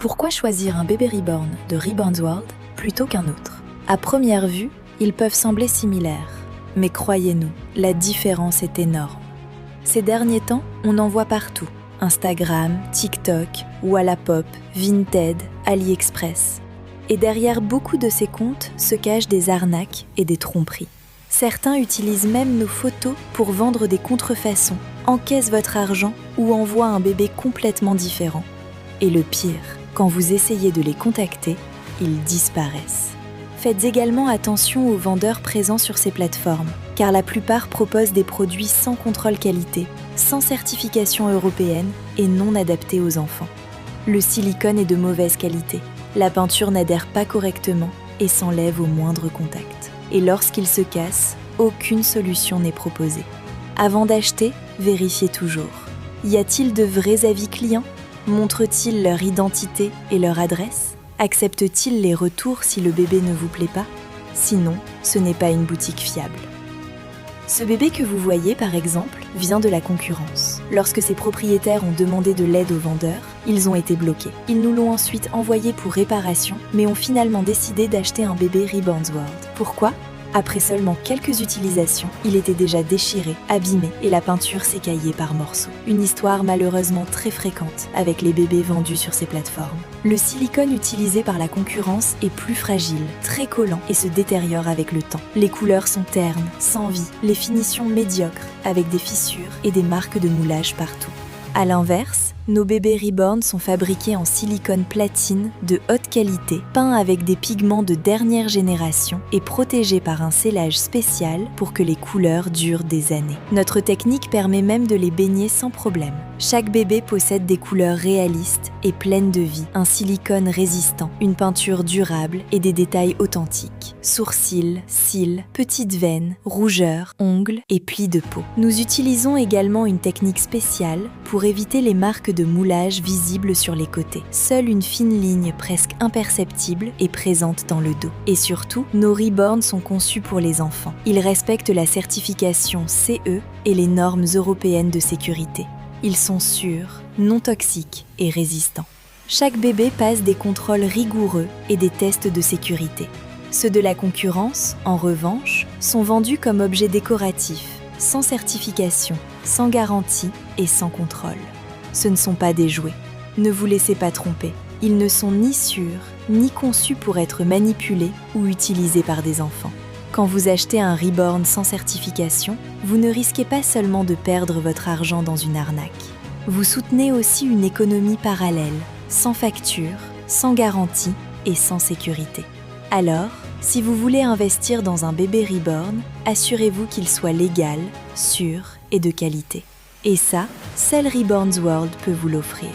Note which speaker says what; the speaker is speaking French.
Speaker 1: Pourquoi choisir un bébé reborn de Reborn's World plutôt qu'un autre? À première vue, ils peuvent sembler similaires, mais croyez-nous, la différence est énorme. Ces derniers temps, on en voit partout. Instagram, TikTok, Wallapop, Vinted, AliExpress. Et derrière beaucoup de ces comptes se cachent des arnaques et des tromperies. Certains utilisent même nos photos pour vendre des contrefaçons, encaissent votre argent ou envoient un bébé complètement différent. Et le pire, quand vous essayez de les contacter, ils disparaissent. Faites également attention aux vendeurs présents sur ces plateformes, car la plupart proposent des produits sans contrôle qualité, sans certification européenne et non adaptés aux enfants. Le silicone est de mauvaise qualité, la peinture n'adhère pas correctement et s'enlève au moindre contact. Et lorsqu'il se casse, aucune solution n'est proposée. Avant d'acheter, vérifiez toujours. Y a-t-il de vrais avis clients ? Montrent-ils leur identité et leur adresse ? Acceptent-ils les retours si le bébé ne vous plaît pas ? Sinon, ce n'est pas une boutique fiable. Ce bébé que vous voyez, par exemple, vient de la concurrence. Lorsque ses propriétaires ont demandé de l'aide aux vendeurs, ils ont été bloqués. Ils nous l'ont ensuite envoyé pour réparation, mais ont finalement décidé d'acheter un bébé Reborn's World. Pourquoi ? Après seulement quelques utilisations, il était déjà déchiré, abîmé et la peinture s'écaillait par morceaux. Une histoire malheureusement très fréquente avec les bébés vendus sur ces plateformes. Le silicone utilisé par la concurrence est plus fragile, très collant et se détériore avec le temps. Les couleurs sont ternes, sans vie, les finitions médiocres, avec des fissures et des marques de moulage partout. À l'inverse, nos bébés Reborn sont fabriqués en silicone platine de haute qualité, peints avec des pigments de dernière génération et protégés par un scellage spécial pour que les couleurs durent des années. Notre technique permet même de les baigner sans problème. Chaque bébé possède des couleurs réalistes et pleines de vie, un silicone résistant, une peinture durable et des détails authentiques. Sourcils, cils, petites veines, rougeurs, ongles et plis de peau. Nous utilisons également une technique spéciale pour éviter les marques de moulage visibles sur les côtés. Seule une fine ligne presque imperceptible est présente dans le dos. Et surtout, nos Reborn sont conçus pour les enfants. Ils respectent la certification CE et les normes européennes de sécurité. Ils sont sûrs, non toxiques et résistants. Chaque bébé passe des contrôles rigoureux et des tests de sécurité. Ceux de la concurrence, en revanche, sont vendus comme objets décoratifs, sans certification, sans garantie et sans contrôle. Ce ne sont pas des jouets. Ne vous laissez pas tromper. Ils ne sont ni sûrs, ni conçus pour être manipulés ou utilisés par des enfants. Quand vous achetez un Reborn sans certification, vous ne risquez pas seulement de perdre votre argent dans une arnaque. Vous soutenez aussi une économie parallèle, sans facture, sans garantie et sans sécurité. Alors, si vous voulez investir dans un bébé Reborn, assurez-vous qu'il soit légal, sûr et de qualité. Et ça, seul Reborn's World peut vous l'offrir.